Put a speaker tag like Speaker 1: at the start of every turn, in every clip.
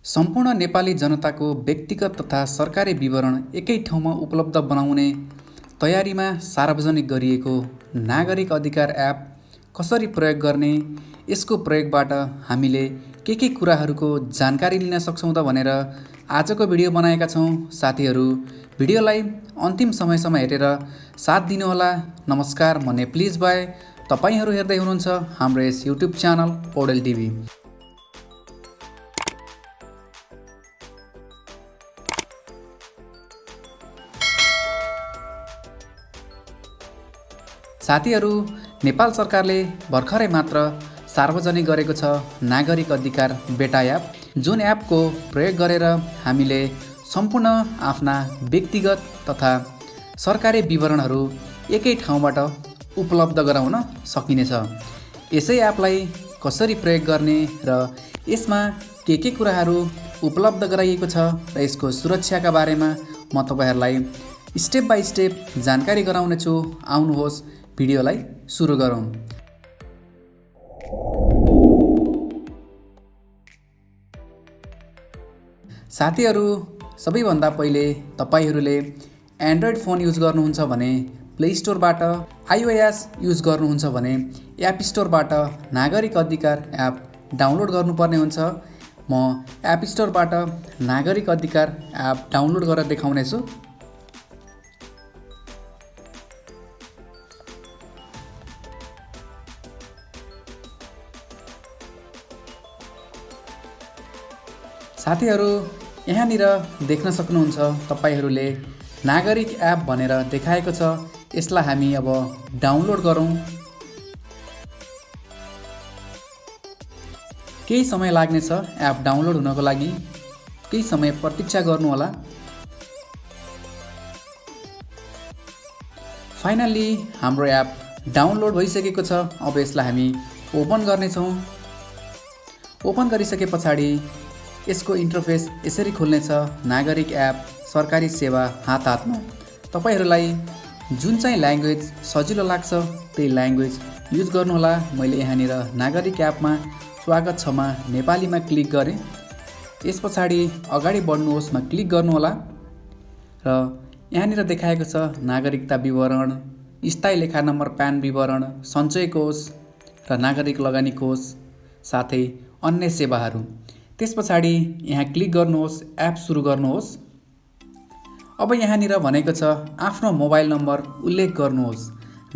Speaker 1: सम्पूर्ण नेपाली जनताको व्यक्तिगत तथा सरकारी विवरण एकै ठाउँमा उपलब्ध बनाउने तयारीमा सार्वजनिक गरिएको नागरिक अधिकार एप कसरी प्रयोग गर्ने, यसको प्रयोगबाट हामीले के कुराहरूको जानकारी लिन सक्छौँ त भनेर आजको भिडियो बनाएका छौँ। साथीहरू, भिडियोलाई अन्तिम समयसम्म हेरेर साथ दिनुहोला। नमस्कार, म नेप्लिज बाय। तपाईहरू हेर्दै हुनुहुन्छ हाम्रो यस युट्युब च्यानल पौडेल टिभी। साथीहरू, नेपाल सरकारले भर्खरै मात्र सार्वजनिक गरेको छ नागरिक अधिकार बेटा एप, जुन एपको प्रयोग गरेर हामीले सम्पूर्ण आफ्ना व्यक्तिगत तथा सरकारी विवरणहरू एकै ठाउँबाट उपलब्ध गराउन सकिनेछ। यसै एपलाई कसरी प्रयोग गर्ने र यसमा के कुराहरू उपलब्ध गराइएको छ र यसको सुरक्षाका बारेमा म तपाईहरूलाई स्टेप बाई स्टेप जानकारी गराउनेछु। आउनुहोस् भिडियोलाई सुरु गरौँ। साथीहरू, सबैभन्दा पहिले तपाईहरूले एन्ड्रोइड फोन युज गर्नुहुन्छ भने प्ले स्टोरबाट, iOS युज गर्नुहुन्छ भने एप स्टोरबाट नागरिक अधिकार एप डाउनलोड गर्नुपर्ने हुन्छ। म एप स्टोरबाट नागरिक अधिकार एप डाउनलोड गरेर देखाउनेछु। साथीहरू, यहाँनिर देख्न सक्नुहुन्छ तपाईहरूले नागरिक एप भनेर देखाएको छ। यसलाई हामी अब डाउनलोड गरौँ। केही समय लाग्नेछ एप डाउनलोड हुनको लागि, केही समय प्रतीक्षा गर्नुहोला। फाइनल्ली हाम्रो एप डाउनलोड भइसकेको छ। अब यसलाई हामी ओपन गर्नेछौँ। ओपन गरिसके पछाडि यसको इन्टरफेस यसरी खुल्नेछ। नागरिक एप सरकारी सेवा हात हातमा। तपाईहरूलाई जुन चाहिँ ल्याङ्ग्वेज सजिलो लाग्छ त्यही ल्याङ्ग्वेज युज गर्नुहोला। मैले यहाँनिर नागरिक एपमा स्वागत छमा नेपालीमा क्लिक गरेँ। यस पछाडि अगाडि बढ्नुहोसमा क्लिक गर्नुहोला र यहाँनिर देखाएको छ नागरिकता विवरण, स्थायी लेखा नम्बर, प्यान विवरण, सञ्चय कोष र नागरिक लगानी कोष, साथै अन्य सेवाहरू। त्यस पछाडि यहाँ क्लिक गर्नुहोस्, एप सुरु गर्नुहोस्। अब यहाँनिर भनेको छ आफ्नो मोबाइल नम्बर उल्लेख गर्नुहोस्।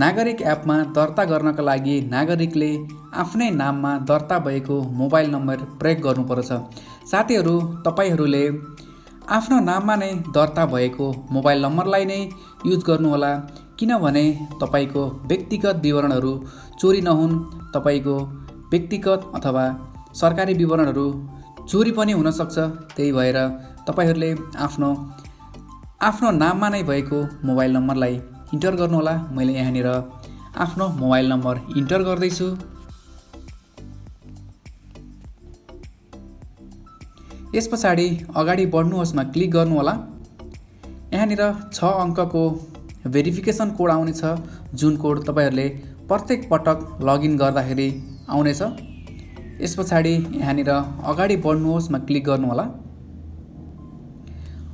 Speaker 1: नागरिक एपमा दर्ता गर्नका लागि नागरिकले आफ्नै नाममा दर्ता भएको मोबाइल नम्बर प्रयोग गर्नुपर्छ। साथीहरू, तपाईहरूले आफ्नो नाममा नै दर्ता भएको मोबाइल नम्बरलाई नै युज गर्नुहोला, किनभने तपाईँको व्यक्तिगत विवरणहरू चोरी नहुन्। तपाईँको व्यक्तिगत अथवा सरकारी विवरणहरू चोरी पनि हुनसक्छ। त्यही भएर तपाईहरूले आफ्नो नाममा नै भएको मोबाइल नम्बरलाई इन्टर गर्नुहोला। मैले यहाँनिर आफ्नो मोबाइल नम्बर इन्टर गर्दैछु। यस पछाडि अगाडि बढ्नुहोसमा क्लिक गर्नुहोला। यहाँनिर 6 अङ्कको भेरिफिकेसन कोड आउनेछ, जुन कोड तपाईँहरूले प्रत्येक पटक लगइन गर्दाखेरि आउनेछ। यस पछाडि यहाँनिर अगाडि बढ्नुहोसमा क्लिक गर्नुहोला।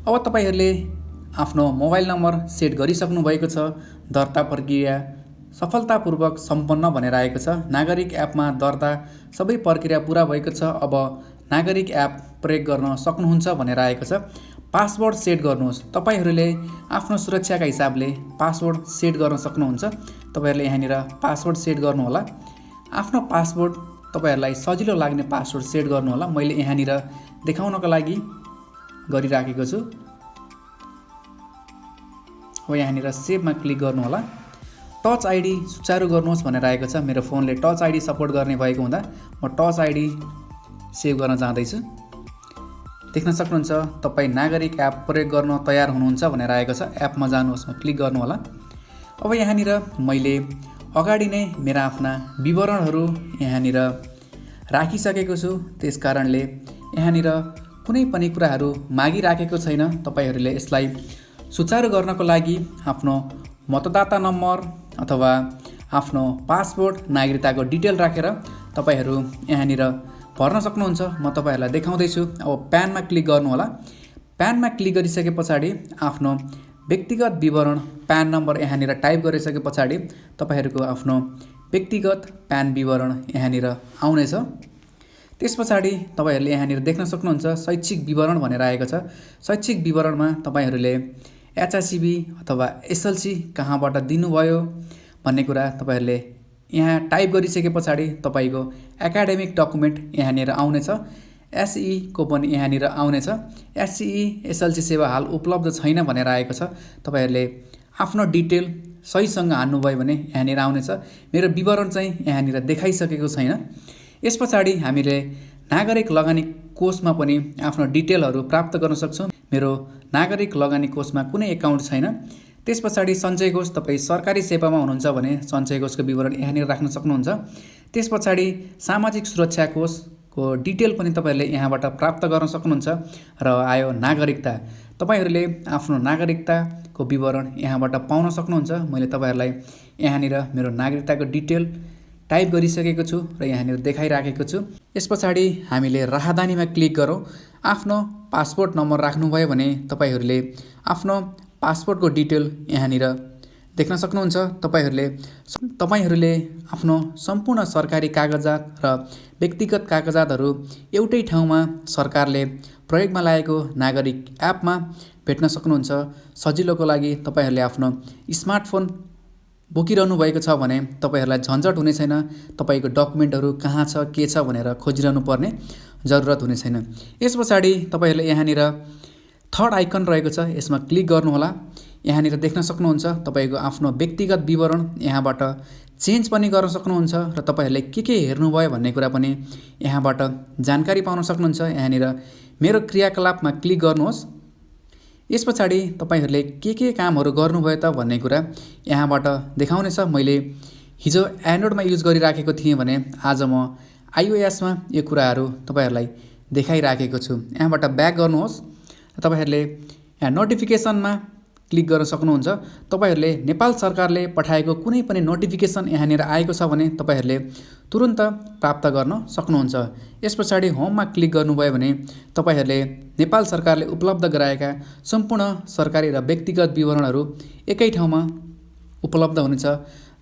Speaker 1: अब तपाईहरूले आफ्नो मोबाइल नम्बर सेट गरिसक्नु भएको छ। दर्ता प्रक्रिया सफलतापूर्वक सम्पन्न भनेर आएको छ। नागरिक एपमा दर्ता सबै प्रक्रिया पुरा भएको छ। अब नागरिक एप प्रयोग गर्न सक्नुहुन्छ भनेर आएको छ। पासवर्ड सेट गर्नुहोस्। तपाईहरूले आफ्नो सुरक्षाका हिसाबले पासवर्ड सेट गर्न सक्नुहुन्छ। तपाईहरूले यहाँनिर पासवर्ड सेट गर्नुहोला। आफ्नो पासवर्ड तपाईहरूलाई सजिलो लाग्ने पासवर्ड सेट गर्नुहोला। मैले यहाँनिर देखाउनको लागि गरिराखेको छु। अब यहाँनिर सेभमा क्लिक गर्नुहोला। टच आइडी सुचारू गर्नुहोस् भनेर आएको छ। मेरो फोनले टच आइडी सपोर्ट गर्ने भएको हुँदा म टच आइडी सेभ गर्न जाँदैछु। देख्न सक्नुहुन्छ तपाईँ नागरिक एप प्रयोग गर्न तयार हुनुहुन्छ भनेर आएको छ। एपमा जानुहोस्, क्लिक गर्नुहोला। अब यहाँनिर मैले अगाडि नै मेरा आफ्ना विवरणहरू यहाँनिर राखिसकेको छु। त्यस कारणले यहाँनिर कुनै पनि कुराहरू मागिराखेको छैन। तपाईहरूले यसलाई सुचारू गर्नको लागि आफ्नो मतदाता नम्बर अथवा आफ्नो पासपोर्ट, नागरिकताको डिटेल राखेर तपाईहरू यहाँनिर भर्न सक्नुहुन्छ। म तपाईहरुलाई देखाउँदैछु। अब प्यानमा क्लिक गर्नु होला। प्यानमा क्लिक गरिसके पछाडि आफ्नो व्यक्तिगत विवरण प्यान नम्बर यहाँनिर टाइप गरिसके पछाडि तपाईहरुको आफ्नो व्यक्तिगत प्यान विवरण यहाँनिर आउनेछ। त्यसपछाडि तपाईहरुले यहाँनिर देख्न सक्नुहुन्छ शैक्षिक विवरण भनेर आएको छ। शैक्षिक विवरणमा तपाईहरुले एचएससीबी अथवा एसएलसी कहाँबाट दिनुभयो भन्ने कुरा तपाईहरुले यहाँ टाइप गरिसके पछाडि तपाईको एकाडेमिक डकुमेन्ट यहाँनिर आउनेछ। एसई को पनि यहाँनिर आउनेछ। एसई एसएलसी सेवा हाल उपलब्ध छैन भनेर आएको छ। तपाईहरुले आफ्नो डिटेल सहीसँग हान्नुभयो भने यहाँनिर आउनेछ। मेरो विवरण चाहिँ यहाँनिर देखाइसकेको छैन। यसपछाडि हामीले नागरिक लगानी कोषमा पनि आफ्नो डिटेलहरु प्राप्त गर्न सक्छौं। मेरो नागरिक लगानी कोषमा कुनै एकाउन्ट छैन। त्यसपछाडि सञ्चय कोष तपाई सरकारी सेवामा हुनुहुन्छ भने सञ्चय कोषको विवरण यहाँनिर राख्न सक्नुहुन्छ। त्यसपछाडि सामाजिक सुरक्षा कोषको डिटेल पनि तपाईहरुले यहाँबाट प्राप्त गर्न सक्नुहुन्छ। र आयो नागरिकता। तपाईहरुले आफ्नो नागरिकताको विवरण यहाँबाट पाउन सक्नुहुन्छ। मैले तपाईहरुलाई यहाँनिर मेरो नागरिकताको डिटेल टाइप गरिसकेको छु र यहाँनिर देखाइराखेको छु। यसपछाडि हामीले राहदानीमा क्लिक गरौँ। आफ्नो पासपोर्ट नम्बर राख्नुभयो भने तपाईहरुले आफ्नो पासपोर्टको डिटेल यहाँनिर देख्न सक्नुहुन्छ। तपाईहरुले आफ्नो सम्पूर्ण सरकारी कागजात र व्यक्तिगत कागजातहरु एउटै ठाउँमा सरकारले प्रयोगमा ल्याएको नागरिक एपमा भेट्न सक्नुहुन्छ। सजिलोको लागि तपाईहरुले आफ्नो स्मार्टफोन बोकिरहनु भएको छ भने तपाईहरुलाई झन्झट हुने छैन। तपाईको डकुमेन्टहरु कहाँ छ के छ भनेर खोजिरहनु पर्ने जरुरत हुने छैन। यसपछाडि तपाईहरुले यहाँनिर थर्ड आइकन रहेको छ, यसमा क्लिक गर्नु होला। यहाँनिर देख्न सक्नुहुन्छ तपाईको आफ्नो व्यक्तिगत विवरण यहाँबाट चेन्ज पनि गर्न सक्नुहुन्छ र तपाईहरुले के हेर्नुभयो भन्ने कुरा पनि यहाँबाट जानकारी पाउन सक्नुहुन्छ। यहाँनिर मेरो क्रियाकलापमा क्लिक गर्नुहोस्। यसपछाडि तपाईहरुले के कामहरु गर्नुभयो त भन्ने कुरा यहाँबाट देखाउनेछ। मैले हिजो एन्ड्रोइडमा युज गरिराखेको थिएँ भने आज म आइओएसमा यो कुराहरु तपाईहरुलाई देखाइराखेको छु। यहाँबाट ब्याक गर्नुहोस्। तपाईहरुले यहाँ नोटिफिकेसनमा क्लिक गर्न सक्नुहुन्छ। तपाईहरुले नेपाल सरकारले पठाएको कुनै पनि नोटिफिकेसन यहाँनिर आएको छ भने तपाईहरुले तुरुन्त प्राप्त गर्न सक्नुहुन्छ। यसपछाडि होममा क्लिक गर्नुभयो भने तपाईहरुले नेपाल सरकारले उपलब्ध गराएका सम्पूर्ण सरकारी र व्यक्तिगत विवरणहरु एकै ठाउँमा उपलब्ध हुनेछ,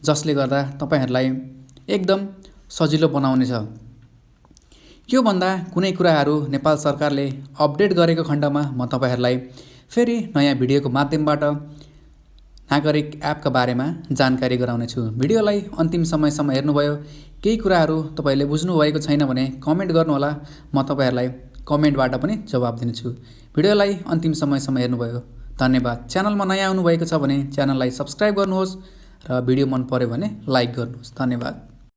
Speaker 1: जसले गर्दा तपाईहरुलाई एकदम सजिलो बनाउनेछ। यो भन्दा कुनै कुराहरु नेपाल सरकारले अपडेट गरेको खण्डमा म तपाईहरुलाई फेरि नयाँ भिडियोको माध्यमबाट नागरिक एपका बारेमा जानकारी गराउने छु। भिडियोलाई अन्तिम समयसम्म हेर्नुभयो। केही कुराहरु तपाईले बुझ्नु भएको छैन भने कमेन्ट गर्नु होला। म तपाईहरुलाई कमेन्टबाट पनि जवाफ दिनेछु। भिडियोलाई अन्तिम समयसम्म हेर्नुभयो धन्यवाद। च्यानलमा नयाँ आउनु भएको छ भने च्यानललाई सब्स्क्राइब गर्नुहोस् र भिडियो मन पर्यो भने लाइक गर्नुहोस्। धन्यवाद।